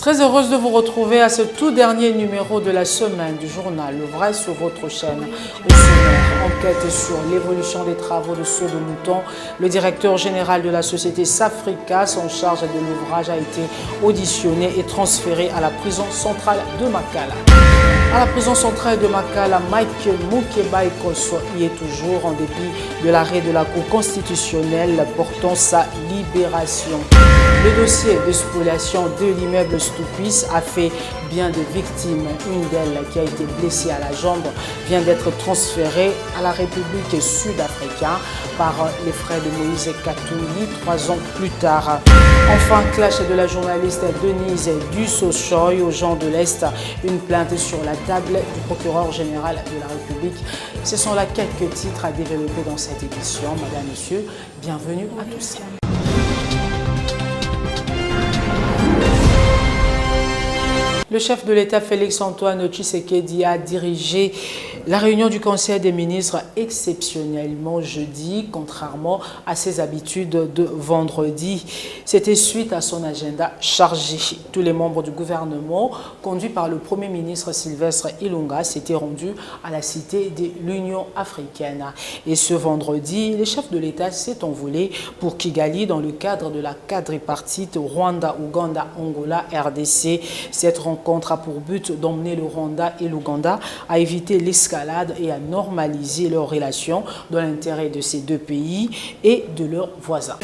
Très heureuse de vous retrouver à ce tout dernier numéro de la semaine du journal Le Vrai sur votre chaîne. Au sommaire, enquête sur l'évolution des travaux de Saut de Mouton. Le directeur général de la société Safricas en charge de l'ouvrage a été auditionné et transféré à la prison centrale de Makala. À la prison centrale de Makala, Mike Mukebaikoso y est toujours en dépit de l'arrêt de la Cour constitutionnelle portant sa libération. Le dossier de spoliation de l'immeuble Stoupis a fait bien de victimes. Une d'elles, qui a été blessée à la jambe, vient d'être transférée à la République sud-africaine par les frères de Moïse Katouli 3 ans plus tard. Enfin, clash de la journaliste Denise Dussochoy aux gens de l'Est, une plainte sur la table du procureur général de la République. Ce sont là quelques titres à développer dans cette édition. Madame, Monsieur, bienvenue à tous. Le chef de l'État Félix-Antoine Tshisekedi a dirigé la réunion du Conseil des ministres exceptionnellement jeudi, contrairement à ses habitudes de vendredi. C'était suite à son agenda chargé. Tous les membres du gouvernement, conduits par le Premier ministre Sylvestre Ilunga, s'étaient rendus à la cité de l'Union africaine. Et ce vendredi, le chef de l'État s'est envolé pour Kigali dans le cadre de la quadripartite Rwanda, Ouganda, Angola, RDC. Cette rencontre a pour but d'emmener le Rwanda et l'Ouganda à éviter l'escalade et à normaliser leurs relations dans l'intérêt de ces deux pays et de leurs voisins.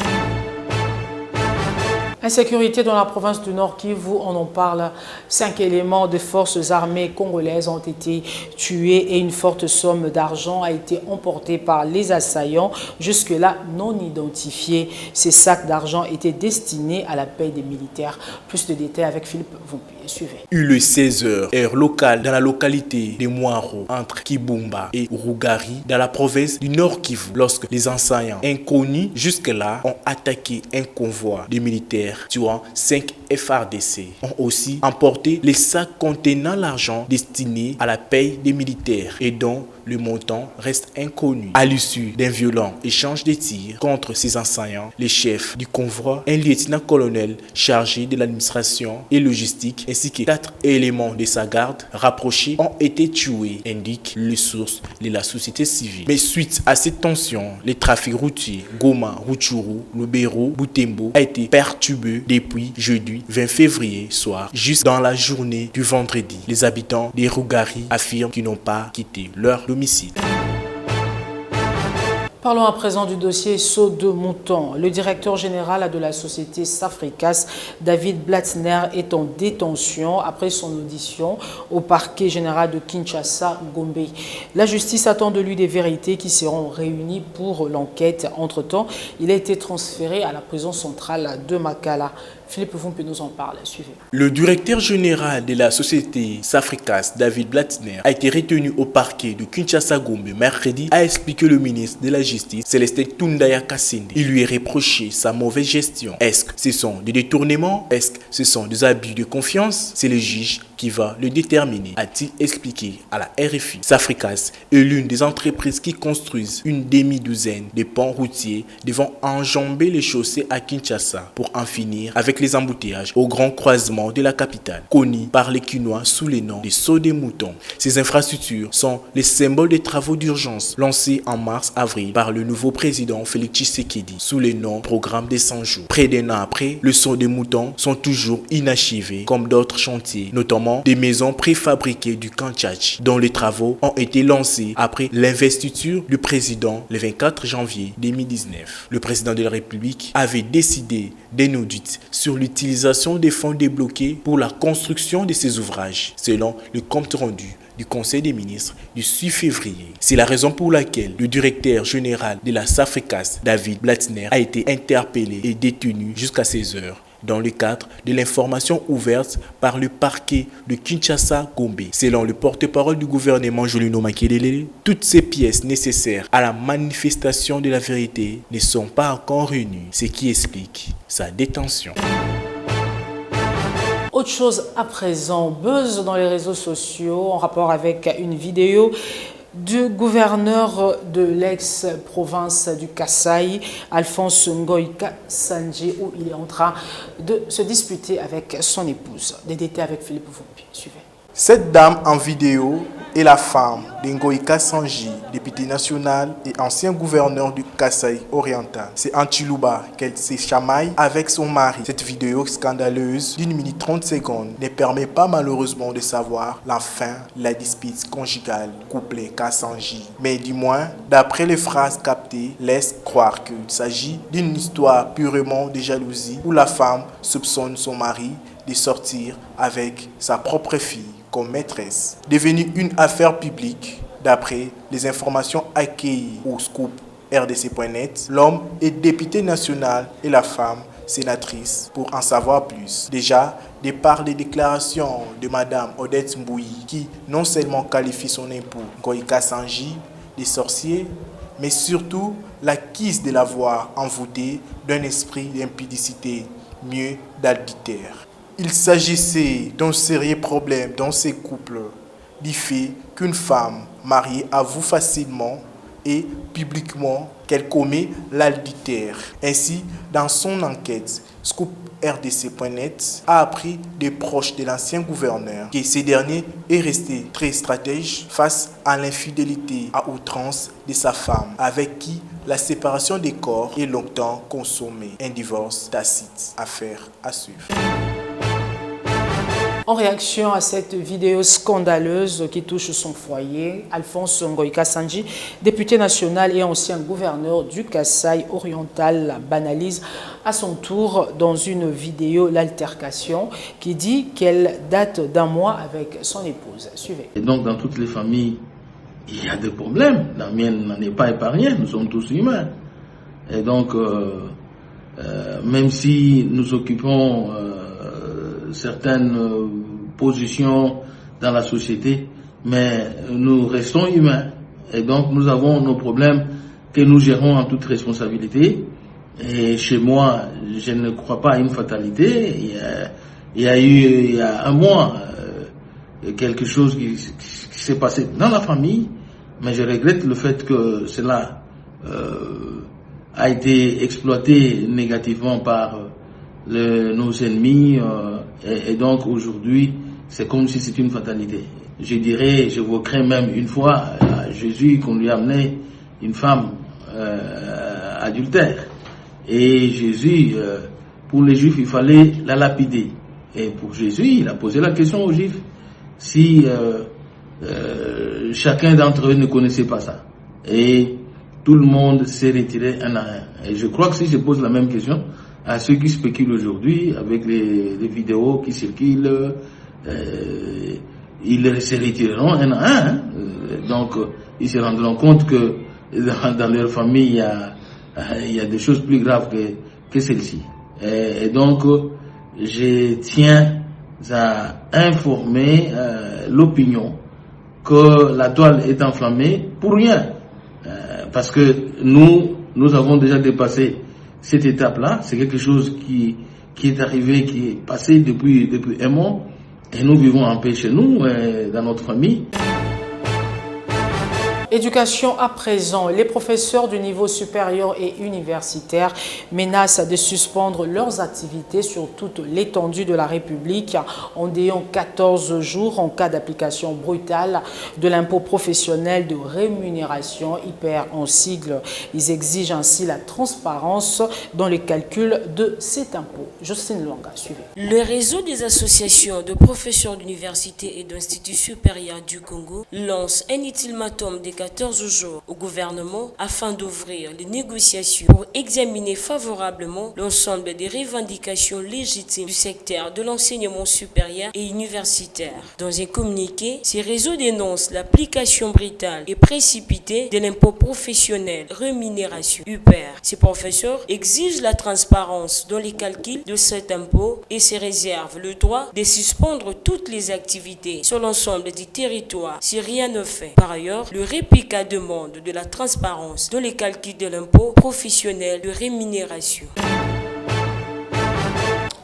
Insécurité dans la province du Nord Kivu, on en parle. 5 éléments de forces armées congolaises ont été tués et une forte somme d'argent a été emportée par les assaillants, jusque-là non identifiés. Ces sacs d'argent étaient destinés à la paie des militaires. Plus de détails avec Philippe Vompi. Suivez. Le 16h, heure locale dans la localité de Mwaro, entre Kibumba et Rugari, dans la province du Nord Kivu, lorsque les assaillants inconnus jusque-là ont attaqué un convoi de militaires tuant 5 FARDC, ont aussi emporté les sacs contenant l'argent destiné à la paie des militaires et dont le montant reste inconnu. À l'issue d'un violent échange de tirs contre ces assaillants, les chefs du convoi, un lieutenant-colonel chargé de l'administration et logistique, ainsi que 4 éléments de sa garde rapprochés ont été tués, indiquent les sources de la société civile. Mais suite à cette tension, le trafic routier Goma, Rutshuru, Lubero, Butembo a été perturbé depuis jeudi 20 février soir, juste dans la journée du vendredi. Les habitants des Rugari affirment qu'ils n'ont pas quitté leur domicile. Parlons à présent du dossier Saut de Mouton. Le directeur général de la société Safricas, David Blattner, est en détention après son audition au parquet général de Kinshasa, Gombe. La justice attend de lui des vérités qui seront réunies pour l'enquête. Entre-temps, il a été transféré à la prison centrale de Makala. Philippe Vompi nous en parle. Suivez. Le directeur général de la société Safricas, David Blattner, a été retenu au parquet de Kinshasa-Gombe mercredi, a expliqué le ministre de la Justice, Célestin Tundaya Kassende. Il lui est reproché sa mauvaise gestion. Est-ce que ce sont des détournements? Est-ce que ce sont des abus de confiance? C'est le juge qui va le déterminer, a-t-il expliqué à la RFI. Safricas est l'une des entreprises qui construisent une demi-douzaine de ponts routiers devant enjamber les chaussées à Kinshasa pour en finir avec les embouteillages au grand croisement de la capitale, connu par les Kinois sous le nom de Saut des Moutons. Ces infrastructures sont les symboles des travaux d'urgence lancés en mars-avril par le nouveau président Félix Tshisekedi sous le nom Programme des 100 jours. Près d'un an après, le Saut des Moutons sont toujours inachevés comme d'autres chantiers, notamment des maisons préfabriquées du Kanchach, dont les travaux ont été lancés après l'investiture du président le 24 janvier 2019. Le président de la République avait décidé d'un audit sur l'utilisation des fonds débloqués pour la construction de ces ouvrages, selon le compte rendu du Conseil des ministres du 6 février. C'est la raison pour laquelle le directeur général de la Safricas, David Blattner, a été interpellé et détenu jusqu'à 16 heures. Dans le cadre de l'information ouverte par le parquet de Kinshasa-Gombe. Selon le porte-parole du gouvernement Julino Makelele, toutes ces pièces nécessaires à la manifestation de la vérité ne sont pas encore réunies, ce qui explique sa détention. Autre chose à présent, buzz dans les réseaux sociaux en rapport avec une vidéo du gouverneur de l'ex-province du Kasaï, Alphonse Ngoïka Sandji, où il est en train de se disputer avec son épouse. Des détails avec Philippe Vumbi. Suivez. Cette dame en vidéo est la femme d'Ngoïka Sandji, député national et ancien gouverneur du Kasaï oriental. C'est en Chiluba qu'elle s'est chamaille avec son mari. Cette vidéo scandaleuse d'1 minute 30 secondes ne permet pas malheureusement de savoir la fin de la dispute conjugale couplée Kassanji. Mais du moins, d'après les phrases captées, laisse croire qu'il s'agit d'une histoire purement de jalousie où la femme soupçonne son mari de sortir avec sa propre fille comme maîtresse. Devenue une affaire publique, d'après les informations accueillies au scoop RDC.net, l'homme est député national et la femme sénatrice. Pour en savoir plus, déjà, de par les déclarations de Madame Odette Mbouyi, qui non seulement qualifie son époux Ngoïka Sandji de sorcier, mais surtout l'accuse de l'avoir envoûté d'un esprit d'impudicité, mieux d'adultère. Il s'agissait d'un sérieux problème dans ces couples, du fait qu'une femme mariée avoue facilement et publiquement qu'elle commet l'adultère. Ainsi, dans son enquête, Scoop RDC.net a appris des proches de l'ancien gouverneur que ce dernier est resté très stratège face à l'infidélité à outrance de sa femme, avec qui la séparation des corps est longtemps consommée. Un divorce tacite. Affaire à suivre. En réaction à cette vidéo scandaleuse qui touche son foyer, Alphonse Ngoïka Sandji, député national et ancien gouverneur du Kasaï oriental, banalise à son tour dans une vidéo l'altercation qui dit qu'elle date d'un mois avec son épouse. Suivez. Et donc dans toutes les familles, il y a des problèmes. La mienne n'en est pas épargnée, nous sommes tous humains. Et donc, même si nous occupons certaines positions dans la société, mais nous restons humains et donc nous avons nos problèmes que nous gérons en toute responsabilité. Et chez moi, je ne crois pas à une fatalité. Il y a un mois quelque chose qui s'est passé dans la famille, mais je regrette le fait que cela a été exploité négativement par nos ennemis, et donc aujourd'hui c'est comme si c'était une fatalité. Je dirais, j'évoquerais même une fois à Jésus qu'on lui a amené une femme adultère, et Jésus, pour les Juifs il fallait la lapider, et pour Jésus il a posé la question aux Juifs si chacun d'entre eux ne connaissait pas ça, et tout le monde s'est retiré un à un. Et je crois que si je pose la même question à ceux qui spéculent aujourd'hui avec les vidéos qui circulent, ils se retireront un à un. Donc, ils se rendront compte que dans leur famille, il y a des choses plus graves que celle-ci. Et donc, je tiens à informer l'opinion que la toile est enflammée pour rien. Parce que nous avons déjà dépassé cette étape-là. C'est quelque chose qui est arrivé, qui est passé depuis un mois, et nous vivons en paix chez nous, dans notre famille. Éducation à présent, les professeurs du niveau supérieur et universitaire menacent de suspendre leurs activités sur toute l'étendue de la République en déant 14 jours en cas d'application brutale de l'impôt professionnel de rémunération, IPR en sigle. Ils exigent ainsi la transparence dans le calcul de cet impôt. Jocelyne Longa, suivez. Le réseau des associations de professeurs d'université et d'instituts supérieurs du Congo lance un ultimatum de 14 jours au gouvernement afin d'ouvrir les négociations pour examiner favorablement l'ensemble des revendications légitimes du secteur de l'enseignement supérieur et universitaire. Dans un communiqué, ces réseaux dénoncent l'application brutale et précipitée de l'impôt professionnel rémunération UPR. Ces professeurs exigent la transparence dans les calculs de cet impôt et se réservent le droit de suspendre toutes les activités sur l'ensemble du territoire si rien ne fait. Par ailleurs, le REPICA demande de la transparence dans les calculs de l'impôt professionnel de rémunération.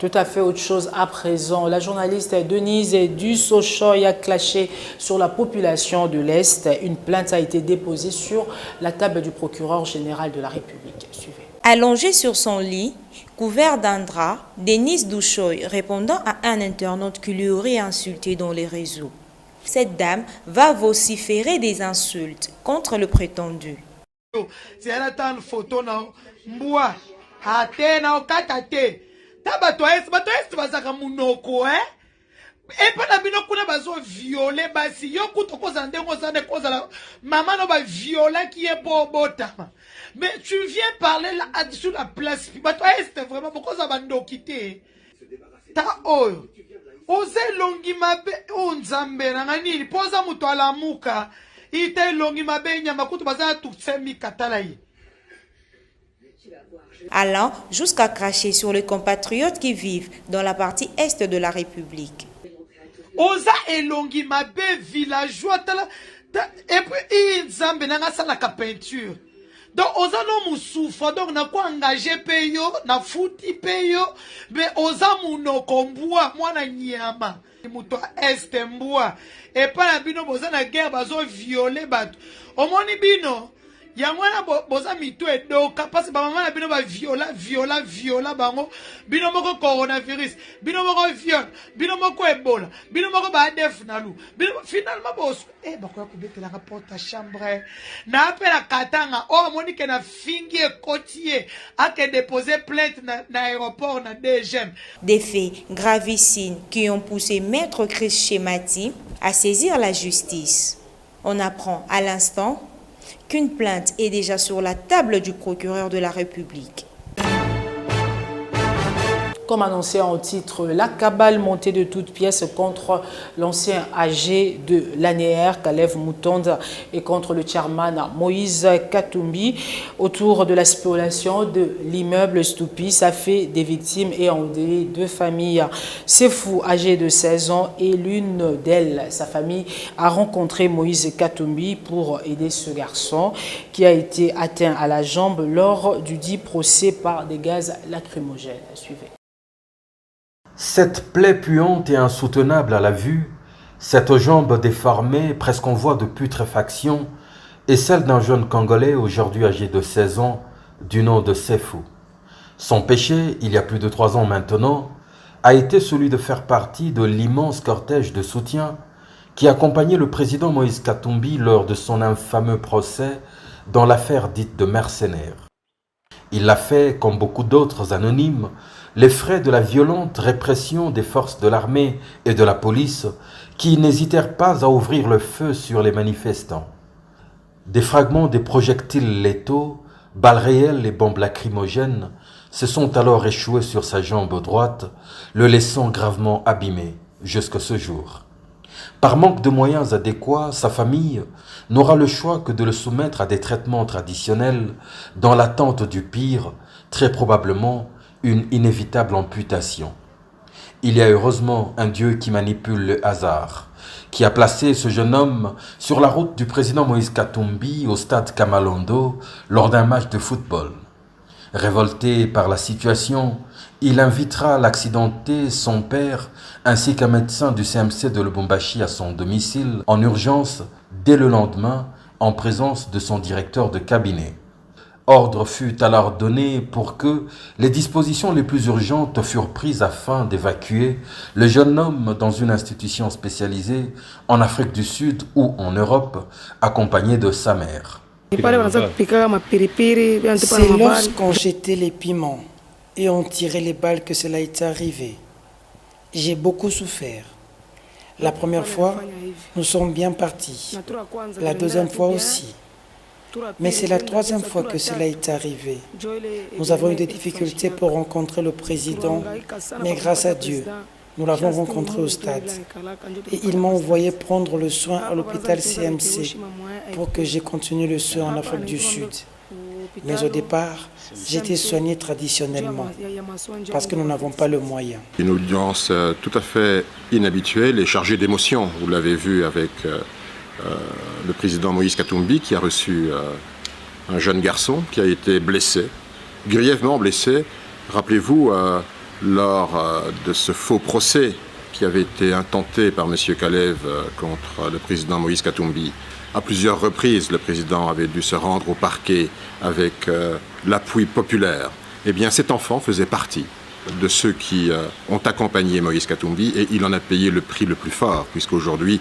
Tout à fait autre chose à présent. La journaliste Denise Dussochoy a clashé sur la population de l'Est. Une plainte a été déposée sur la table du procureur général de la République. Suivez. Allongée sur son lit, couvert d'un drap, Denise Dussochoy répondant à un internaute qui lui aurait insulté dans les réseaux. Cette dame va vociférer des insultes contre le prétendu. Mais tu viens parler là sur la place. C'était vraiment pourquoi ça va nous quitter. Ta oyo. Ose longi mabe onzambe nangani poza muto alamuka. Ite longi mabe nyama kutu baza tutsemi katalai. Allant jusqu'à cracher sur les compatriotes qui vivent dans la partie est de la République. Oza elongi mabe villageois tala et puis nzambe nanga sala ka peinture. Donc, oza no musufa, donc na kwa engagé peyo, na futi peyo, mais oza munoko mbua, mwana nyama. Muto este mbua. Et pas na bino boza na guerre bazo violer batu. Omoni bino, ya mwana boza mitu edoka, parce que ba mama na bino ba viola bango. Bino moko coronavirus, bino moko viol, bino moko ebola, bino moko ba ADF nalu. Bino finalement boso bakwa kubetela rapport à chambre. Na apela katanga, moni ke na fingi ekotie, ake déposer plainte na aéroport na DGM. Des faits gravissimes qui ont poussé Maître Chris Chemati à saisir la justice. On apprend à l'instant qu'une plainte est déjà sur la table du procureur de la République. Comme annoncé en titre, la cabale montée de toutes pièces contre l'ancien AG de l'ANER, Kalev Moutonda, et contre le chairman Moïse Katumbi autour de la spoliation de l'immeuble Stoupi. Ça fait des victimes et endeuillé deux familles. Sefou, âgé de 16 ans, et l'une d'elles, sa famille, a rencontré Moïse Katumbi pour aider ce garçon qui a été atteint à la jambe lors du dit procès par des gaz lacrymogènes. Suivez. Cette plaie puante et insoutenable à la vue, cette jambe déformée, presque en voie de putréfaction, est celle d'un jeune Congolais aujourd'hui âgé de 16 ans, du nom de Sefou. Son péché, il y a plus de 3 ans maintenant, a été celui de faire partie de l'immense cortège de soutien qui accompagnait le président Moïse Katumbi lors de son infameux procès dans l'affaire dite de mercenaires. Il l'a fait, comme beaucoup d'autres anonymes, les frais de la violente répression des forces de l'armée et de la police qui n'hésitèrent pas à ouvrir le feu sur les manifestants. Des fragments des projectiles létaux, balles réelles et bombes lacrymogènes se sont alors échoués sur sa jambe droite, le laissant gravement abîmé jusqu'à ce jour. Par manque de moyens adéquats, sa famille n'aura le choix que de le soumettre à des traitements traditionnels dans l'attente du pire, très probablement une inévitable amputation. Il y a heureusement un Dieu qui manipule le hasard, qui a placé ce jeune homme sur la route du président Moïse Katumbi au stade Kamalondo lors d'un match de football. Révolté par la situation, il invitera l'accidenté, son père, ainsi qu'un médecin du CMC de Lubumbashi à son domicile en urgence dès le lendemain en présence de son directeur de cabinet. Ordre fut alors donné pour que les dispositions les plus urgentes furent prises afin d'évacuer le jeune homme dans une institution spécialisée en Afrique du Sud ou en Europe, accompagné de sa mère. C'est lorsqu'on jetait les piments et on tirait les balles que cela est arrivé. J'ai beaucoup souffert. La première fois, nous sommes bien partis. La deuxième fois aussi. Mais c'est la troisième fois que cela est arrivé. Nous avons eu des difficultés pour rencontrer le président, mais grâce à Dieu, nous l'avons rencontré au stade. Et il m'a envoyé prendre le soin à l'hôpital CMC pour que j'ai continué le soin en Afrique du Sud. Mais au départ, j'étais soigné traditionnellement parce que nous n'avons pas le moyen. Une audience tout à fait inhabituelle et chargée d'émotions. Vous l'avez vu avec le président Moïse Katumbi qui a reçu un jeune garçon qui a été blessé, grièvement blessé. Rappelez-vous, lors de ce faux procès qui avait été intenté par M. Kalev contre le président Moïse Katumbi. À plusieurs reprises, le président avait dû se rendre au parquet avec l'appui populaire. Eh bien, cet enfant faisait partie de ceux qui ont accompagné Moïse Katumbi et il en a payé le prix le plus fort, puisqu'aujourd'hui,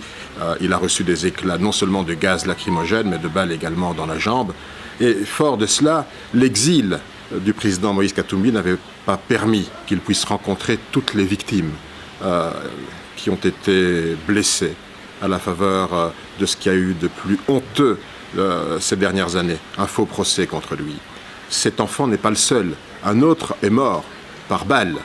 il a reçu des éclats non seulement de gaz lacrymogène, mais de balles également dans la jambe. Et fort de cela, l'exil du président Moïse Katumbi n'avait pas permis qu'il puisse rencontrer toutes les victimes qui ont été blessées à la faveur de ce qu'il y a eu de plus honteux ces dernières années, un faux procès contre lui. Cet enfant n'est pas le seul. Un autre est mort par balle,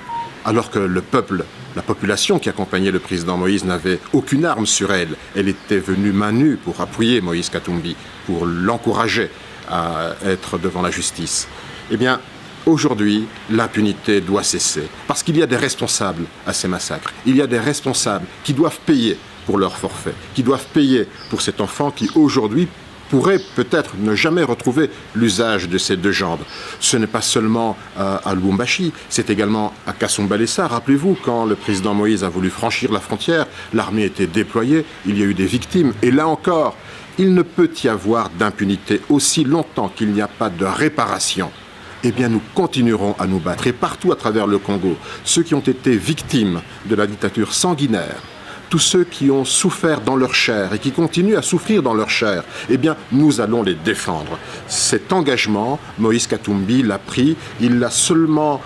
alors que le peuple, la population qui accompagnait le président Moïse n'avait aucune arme sur elle. Elle était venue main nue pour appuyer Moïse Katumbi, pour l'encourager à être devant la justice. Eh bien, aujourd'hui, l'impunité doit cesser, parce qu'il y a des responsables à ces massacres. Il y a des responsables qui doivent payer pour leur forfait, qui doivent payer pour cet enfant qui, aujourd'hui, pourrait peut-être ne jamais retrouver l'usage de ses deux jambes. Ce n'est pas seulement à Lubumbashi, c'est également à Kasumbalesa. Rappelez-vous, quand le président Moïse a voulu franchir la frontière, l'armée était déployée, il y a eu des victimes. Et là encore, il ne peut y avoir d'impunité aussi longtemps qu'il n'y a pas de réparation. Eh bien, nous continuerons à nous battre. Et partout à travers le Congo, ceux qui ont été victimes de la dictature sanguinaire, tous ceux qui ont souffert dans leur chair et qui continuent à souffrir dans leur chair, eh bien, nous allons les défendre. Cet engagement, Moïse Katumbi l'a pris, il l'a seulement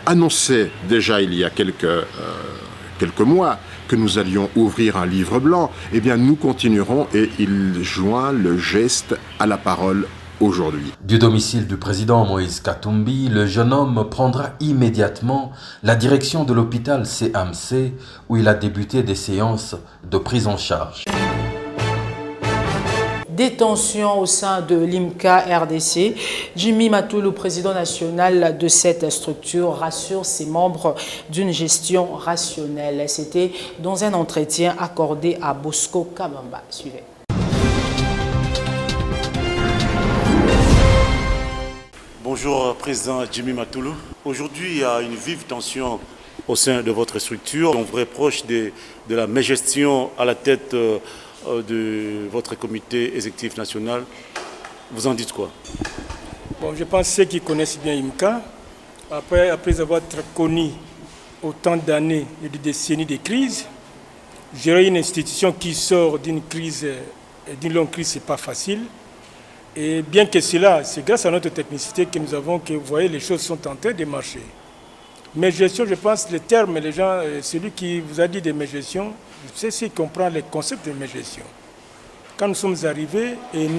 annoncé déjà il y a quelques mois que nous allions ouvrir un livre blanc. Eh bien, nous continuerons et il joint le geste à la parole aujourd'hui. Du domicile du président Moïse Katumbi, le jeune homme prendra immédiatement la direction de l'hôpital CMC où il a débuté des séances de prise en charge. Détention au sein de l'IMCA RDC. Jimmy Matoulou, président national de cette structure, rassure ses membres d'une gestion rationnelle. C'était dans un entretien accordé à Bosco Kabamba. Suivez. Bonjour, président Jimmy Matoulou. Aujourd'hui, il y a une vive tension au sein de votre structure. On vous reproche de la mégestion à la tête de votre comité exécutif national. Vous en dites quoi? Bon, je pense que ceux qui connaissent bien IMCA, après avoir connu autant d'années et de décennies de crise, gérer une institution qui sort d'une longue crise, ce n'est pas facile. Et bien que cela, c'est grâce à notre technicité que nous avons que, vous voyez, les choses sont en train de marcher. Mégestion, je pense, le terme, les gens, celui qui vous a dit de mégestion, c'est celui qui comprend le concept de mégestion. Quand nous sommes arrivés, et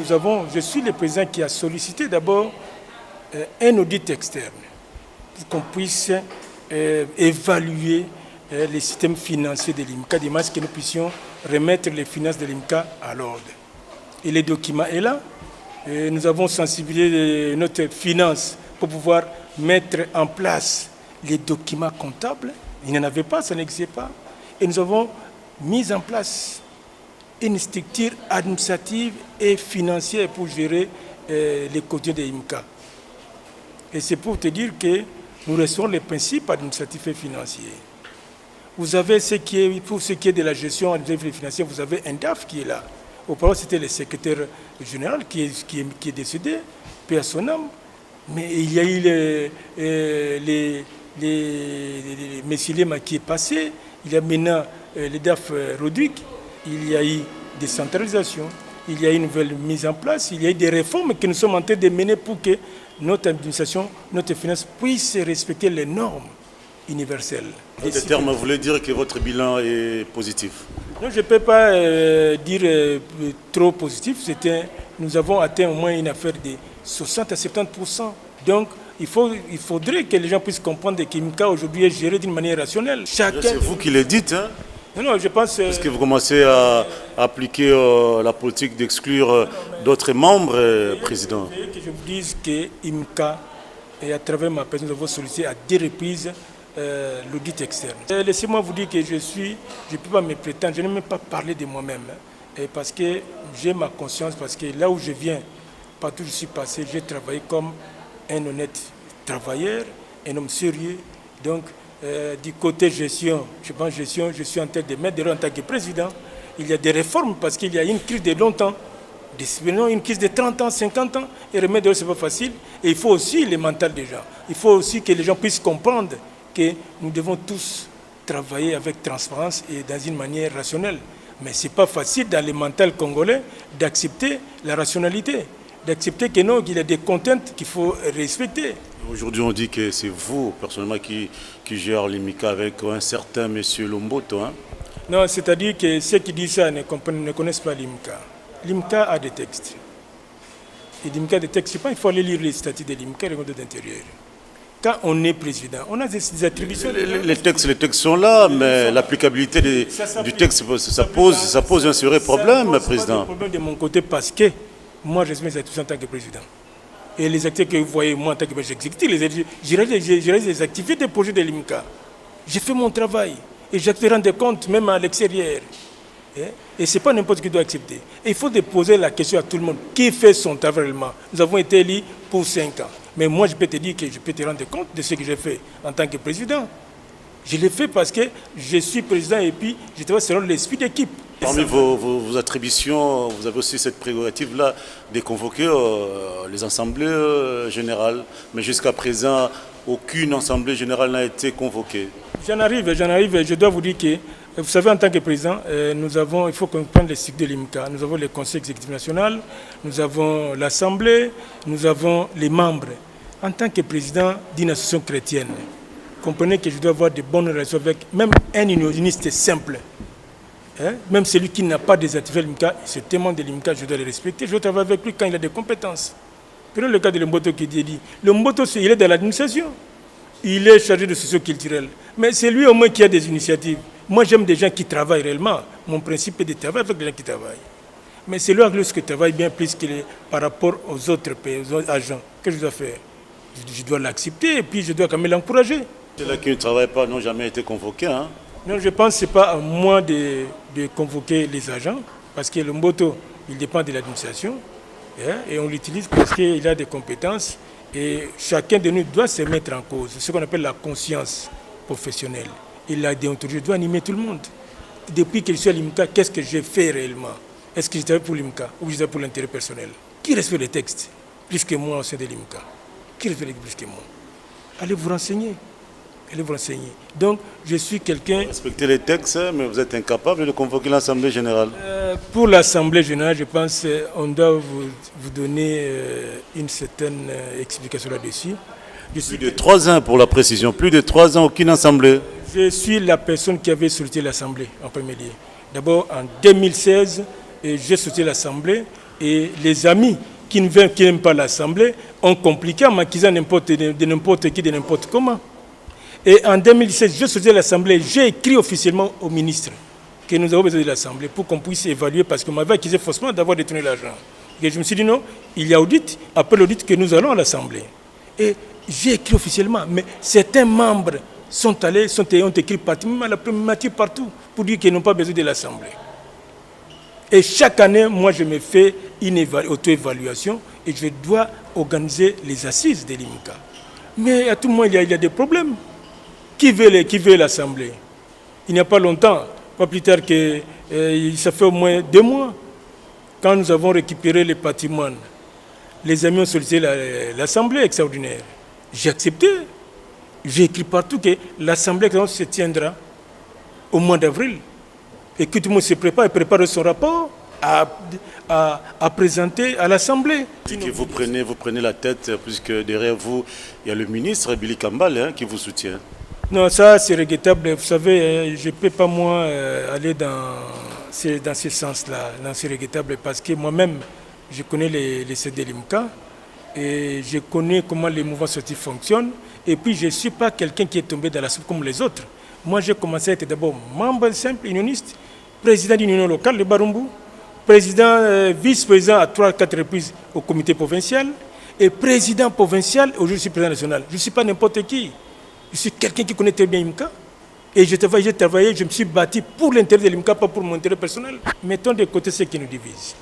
je suis le président qui a sollicité d'abord un audit externe pour qu'on puisse évaluer les systèmes financiers de l'IMCA, de manière que nous puissions remettre les finances de l'IMCA à l'ordre. Et le document est là. Et nous avons sensibilisé notre finance pour pouvoir mettre en place les documents comptables. Il n'y en avait pas, ça n'existait pas. Et nous avons mis en place une structure administrative et financière pour gérer les quotidiens de l'IMCA. Et c'est pour te dire que nous restons les principes administratifs et financiers. Vous avez pour ce qui est de la gestion administrative et financière, vous avez un DAF qui est là. Auparavant, c'était le secrétaire général qui est décédé, paix à son âme. Mais il y a eu Messier Lema qui est passé, il y a maintenant le DAF Rodrigue, il y a eu des centralisations, il y a eu une nouvelle mise en place, il y a eu des réformes que nous sommes en train de mener pour que notre administration, notre finance puisse respecter les normes universelles. En d'autres termes, vous voulez dire que votre bilan est positif? Non, je ne peux pas dire trop positif. Nous avons atteint au moins une affaire de 60 à 70%. Donc, il faudrait que les gens puissent comprendre que l'IMCA aujourd'hui est géré d'une manière rationnelle. C'est vous qui le dites, hein? Non, je pense... Est-ce que vous commencez à appliquer la politique d'exclure d'autres membres, président? Je veux que je vous dise que l'IMCA, et à travers ma personne, nous avons sollicité à 2 reprises l'audit externe. Laissez-moi vous dire que je ne peux pas me prétendre, je n'ai même pas parlé de moi-même. Parce que j'ai ma conscience, parce que là où je viens, partout où je suis passé, j'ai travaillé comme un honnête travailleur, un homme sérieux. Donc, du côté gestion, je pense gestion, je suis en train de mettre en tant que président. Il y a des réformes parce qu'il y a une crise de longtemps. Une crise de 30 ans, 50 ans, et remettre ce n'est pas facile. Et il faut aussi le mental des gens. Il faut aussi que les gens puissent comprendre que nous devons tous travailler avec transparence et dans une manière rationnelle. Mais ce n'est pas facile dans le mental congolais d'accepter la rationalité, d'accepter que non, qu'il y a des contraintes qu'il faut respecter. Aujourd'hui, on dit que c'est vous, personnellement, qui gère l'IMICA avec un certain monsieur Lomboto. Hein? Non, c'est-à-dire que ceux qui disent ça ne connaissent pas l'IMICA. L'IMCA a des textes. Et l'IMCA a des textes, je pense qu'il faut aller lire les statuts de l'IMCA et le Règlement d'intérieur. Quand on est président, on a des attributions. Les textes sont là, mais l'applicabilité du texte, ça pose un sérieux problème, président. C'est un problème de mon côté parce que moi, je suis mes attributions en tant que président. Et les activités que vous voyez, moi, en tant que président, j'exécute les activités des projets de l'IMCA. J'ai fait mon travail et je te rends compte, même à l'extérieur. Et ce n'est pas n'importe qui doit accepter. Et il faut poser la question à tout le monde. Qui fait son travail réellement? Nous avons été élus pour 5 ans. Mais moi, je peux te dire que je peux te rendre compte de ce que j'ai fait en tant que président. Je l'ai fait parce que je suis président et puis je travaille selon l'esprit d'équipe. Parmi vos attributions, vous avez aussi cette prérogative-là de convoquer les assemblées générales. Mais jusqu'à présent, aucune assemblée générale n'a été convoquée. J'en arrive. Je dois vous dire que, vous savez, en tant que président, il faut qu'on prenne les cycles de l'IMCA. Nous avons le Conseil exécutif national, nous avons l'Assemblée, nous avons les membres. En tant que président d'une association chrétienne, comprenez que je dois avoir de bonnes relations avec même un unioniste simple. Même celui qui n'a pas désactivé l'IMCA, ce témoin de l'IMCA, je dois le respecter. Je dois travailler avec lui quand il a des compétences. Prenons le cas de Lomboto qui dit, Lomboto, il est dans l'administration. Il est chargé de socio-culturel. Mais c'est lui au moins qui a des initiatives. Moi, j'aime des gens qui travaillent réellement. Mon principe est de travailler avec des gens qui travaillent. Mais c'est lui qui travaille bien plus que par rapport aux autres pays, aux autres agents. Qu'est-ce que je dois faire? Je dois l'accepter et puis je dois quand même l'encourager. Ceux-là qui ne travaillent pas n'ont jamais été convoqués. Hein? Non, je pense que ce n'est pas à moi de convoquer les agents, parce que le Mboto, il dépend de l'administration, et on l'utilise parce qu'il a des compétences, et chacun de nous doit se mettre en cause, ce qu'on appelle la conscience professionnelle. Et la déontologie doit animer tout le monde. Depuis que je suis à l'IMCA, qu'est-ce que j'ai fait réellement? Est-ce que je travaille pour l'IMCA ou je travaille pour l'intérêt personnel? Qui respecte les textes plus que moi au sein de l'IMCA? Qui respecte plus que moi? Allez vous renseigner. Donc, je suis quelqu'un... Vous respectez les textes, mais vous êtes incapable de convoquer l'Assemblée générale. Pour l'Assemblée générale, je pense qu'on doit vous donner une certaine explication là-dessus. Plus de 3 ans pour la précision, plus de 3 ans, aucune Assemblée. Je suis la personne qui avait sollicité l'Assemblée en premier lieu. D'abord, en 2016, j'ai sollicité l'Assemblée et les amis qui n'aiment pas l'Assemblée ont compliqué en m'accusant de n'importe qui, de n'importe comment. Et en 2017, je sollicité l'Assemblée, j'ai écrit officiellement au ministre que nous avons besoin de l'Assemblée pour qu'on puisse évaluer parce qu'on m'avait accusé faussement d'avoir détourné l'argent. Et je me suis dit non, il y a audit, après l'audit que nous allons à l'Assemblée. Et j'ai écrit officiellement, mais certains membres ont écrit partout, même à la primature partout, pour dire qu'ils n'ont pas besoin de l'Assemblée. Et chaque année, moi, je me fais une auto-évaluation et je dois organiser les assises de l'IMCA. Mais à tout moment, il y a des problèmes. Qui veut l'Assemblée? Il n'y a pas longtemps, pas plus tard que ça fait au moins 2 mois, quand nous avons récupéré les patrimoines, les amis ont sollicité l'Assemblée extraordinaire. J'ai accepté. J'ai écrit partout que l'Assemblée extraordinaire se tiendra au mois d'avril. Et que tout le monde se prépare son rapport à présenter à l'Assemblée. Vous prenez la tête, puisque derrière vous, il y a le ministre Billy Kambale qui vous soutient. Non, ça c'est regrettable. Vous savez, je ne peux pas moi aller dans ce sens-là, dans ce regrettable, parce que moi-même, je connais les CD l'IMCA et je connais comment les mouvements sociaux fonctionnent. Et puis, je ne suis pas quelqu'un qui est tombé dans la soupe comme les autres. Moi, j'ai commencé à être d'abord membre simple, unioniste, président d'une union locale, le Barumbu, président, vice-président à 3-4 reprises au comité provincial et président provincial, aujourd'hui je suis président national. Je ne suis pas n'importe qui. Je suis quelqu'un qui connaît très bien l'IMCA. Et j'ai travaillé, je me suis bâti pour l'intérêt de l'IMCA, pas pour mon intérêt personnel. Mettons de côté ce qui nous divise.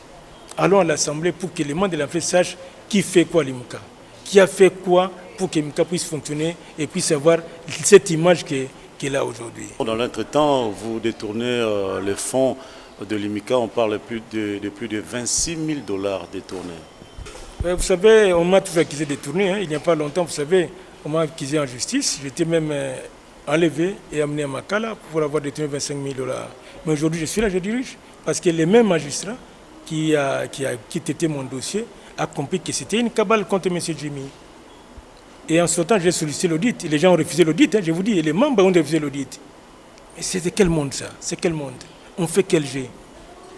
Allons à l'Assemblée pour que les membres de l'Assemblée sachent qui fait quoi l'IMCA, qui a fait quoi pour que MIMCA puisse fonctionner et puisse avoir cette image qu'elle a aujourd'hui. Dans l'entretemps, vous détournez les fonds de l'IMICA, on parle de plus de 26 000 $ détournés. Vous savez, on m'a toujours accusé de détourner, hein. Il n'y a pas longtemps, vous savez, on m'a accusé en justice. J'étais même enlevé et amené à Makala pour avoir détourné 25 000 $. Mais aujourd'hui, je suis là, je dirige, parce que les mêmes magistrats qui traitaient mon dossier a compris que c'était une cabale contre M. Jimmy. Et en ce temps, j'ai sollicité l'audit. Les gens ont refusé l'audit, hein, je vous dis, et les membres ont refusé l'audit. Mais c'est de quel monde ça? C'est quel monde? On fait quel jet?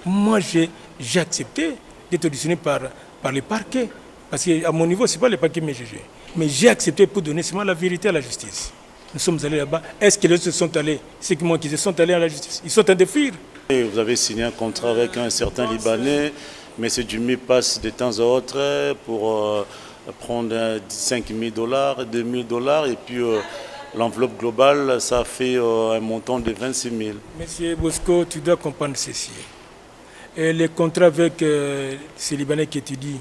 Moi, j'ai accepté d'être auditionné par les parquets. Parce qu'à mon niveau, ce n'est pas les parquets mais jugé. Mais j'ai accepté pour donner seulement la vérité à la justice. Nous sommes allés là-bas. Est-ce que les autres sont allés? C'est que moi qui sont allés à la justice. Ils sont en train de fuir. Et vous avez signé un contrat avec un certain Libanais. M. Djumi passe de temps à autre pour prendre 5 000 $, 2 000 $. Et puis l'enveloppe globale, ça fait un montant de 26 000. Monsieur Bosco, tu dois comprendre ceci. Et les contrats avec ces Libanais qui étudient,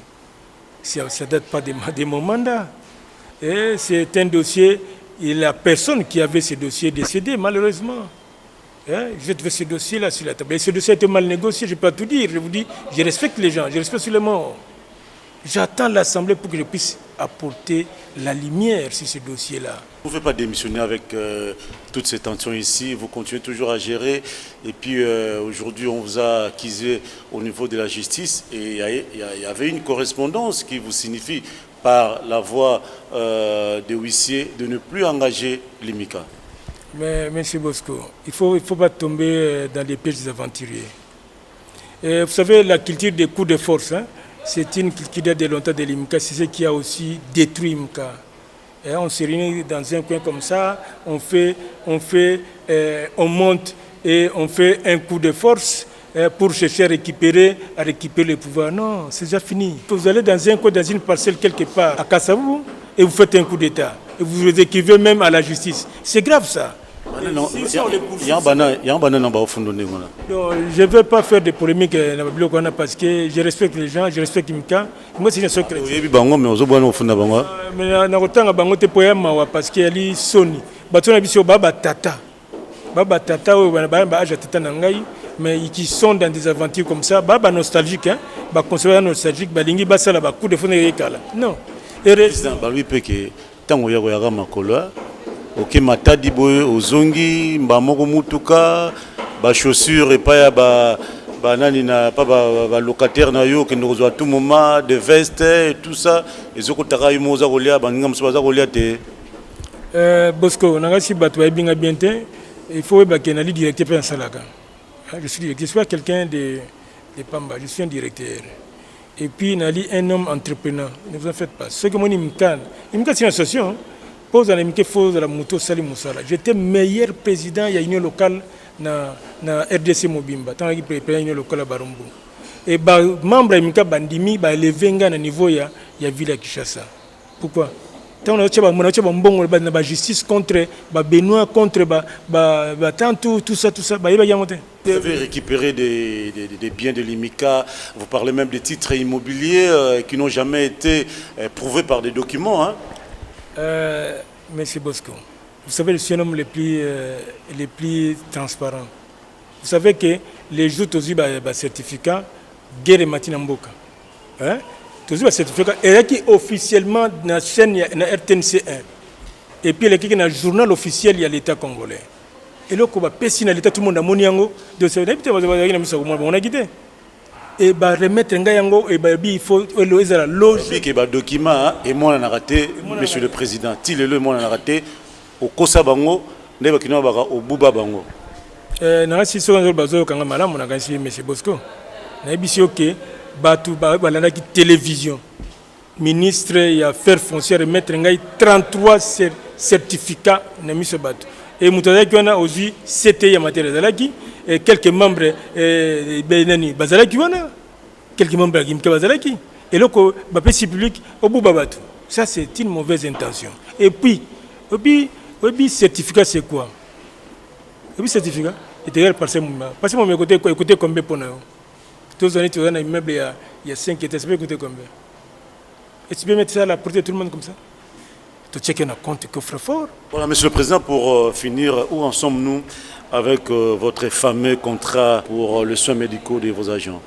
ça ne date pas de mon mandat. Et c'est un dossier, et la personne qui avait ce dossier est décédée, malheureusement. Je trouve ce dossier-là sur la table. Et ce dossier a été mal négocié, je ne peux pas tout dire. Je vous dis, je respecte les gens, je respecte sur les morts. J'attends l'Assemblée pour que je puisse apporter la lumière sur ce dossier-là. Vous ne pouvez pas démissionner avec toutes ces tensions ici, vous continuez toujours à gérer. Et puis aujourd'hui, on vous a accusé au niveau de la justice et il y avait une correspondance qui vous signifie par la voix des huissiers de ne plus engager l'IMICA. Mais M. Bosco, il faut pas tomber dans les pièges des aventuriers. Et vous savez, la culture des coups de force, hein, c'est une culture qui date de longtemps de l'IMICA, c'est ce qui a aussi détruit l'IMICA. On se réunit dans un coin comme ça, on monte et on fait un coup de force pour chercher à récupérer le pouvoir. Non, c'est déjà fini. Vous allez dans un coin, dans une parcelle quelque part, à Kassavou, et vous faites un coup d'État. Et vous vous écrivez même à la justice. C'est grave ça. Je ne veux pas faire de polémiques parce que je respecte les gens, je respecte l'IMICA. Moi, c'est un secret. Mais parce qu'il y a Sony. Mais qui sont dans des aventures comme ça, nostalgique, hein, conservateur nostalgique, balingi basala ba coup de fond non. Président Balui Peke, tango ya koyaka makolo, ok matadi boye ozongi mbamoko mutuka, ba chaussures et pas ba nani na pas ba locataire na yo kendo kozwa tout moment de veste et tout ça, ezoko taka imoza kolia baninga mso baza kolia te. Bosco, nangasi bato ya binga bien te, il faut ba kenali directeur pe salaka. Je suis directeur, je suis pas quelqu'un de Pamba, je suis un directeur. Et puis, Nali, un homme entrepreneur. Ne vous en faites pas. Ce que moi, IMICA, c'est une association. Pose à l'IMICA, pose à la moto, Sali Moussala. J'étais meilleur président, il y a une union locale na RDC Mobimba. Tant qu'il y a une union locale à Barombo. Et membre de l'IMICA, Bandimi, il est à niveau, il y a ville à Kinshasa. Pourquoi? Tant on a la justice contre Benoît, contre tout ça. Vous avez récupéré des biens de l'IMICA, vous parlez même des titres immobiliers qui n'ont jamais été prouvés par des documents. Hein? Monsieur Bosco, vous savez, je suis un homme les plus transparent. Vous savez que les jours de certificat, guerre et matin en boca. Le certificat est officiellement dans la chaîne na RTNC1. Et puis il y a un journal officiel, il y a l'État congolais. Et là, quand on a l'État, tout le monde a monnaie. On a quitté. Et remettre un gars, il faut la loge. Il y a un document, et moi on a raté, monsieur le président, il est le moi on a raté, au Kosa Bango, au Bouba Bango. Si on a besoin de madame, on a gagné monsieur Bosco. On a dit que Batu la télévision. Ministre et affaires foncières remettre 33 certificats na miso Batu. Et Moutazaki on a aussi CTI en matière d'Alaki et quelques membres Benani Bazalaki wana quelques membres de Bazalaki et là ko bapesi public au Bouba Batu. Ça c'est une mauvaise intention. Et puis certificat c'est quoi? Et puis certificat est par ce moment. Parce que mon côté écoutez combien pour nous. Tous les années, tu as un immeuble, il y a 5 étages, ça peut coûter combien? Et tu peux mettre ça à la portée de tout le monde comme ça? tu sais qu'on a compte coffre fort. Voilà, Monsieur le Président, pour finir, où en sommes-nous avec votre fameux contrat pour les soins médicaux de vos agents?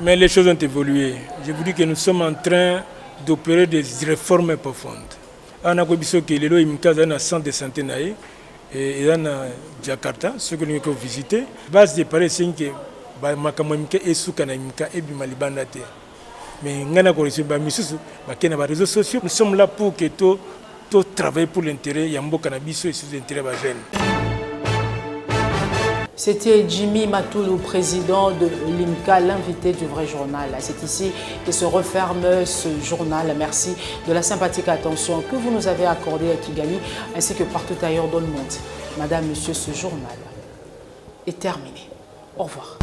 Mais les choses ont évolué. Je vous dis que nous sommes en train d'opérer des réformes profondes. On a vu que les lois dans un centre de santé et dans Jakarta, ceux que nous avons visité, base de Paris, c'est que makamamika et soukanamika et bimalibandate. Mais nous avons reçu des réseaux sociaux. Nous sommes là pour que tout travailler pour l'intérêt, Yambo Cannabis et sous l'intérêt des jeunes. C'était Jimmy Matoulou, président de l'IMCA, l'invité du Vrai Journal. C'est ici que se referme ce journal. Merci de la sympathique attention que vous nous avez accordée à Kigali ainsi que partout ailleurs dans le monde. Madame, Monsieur, ce journal est terminé. Au revoir.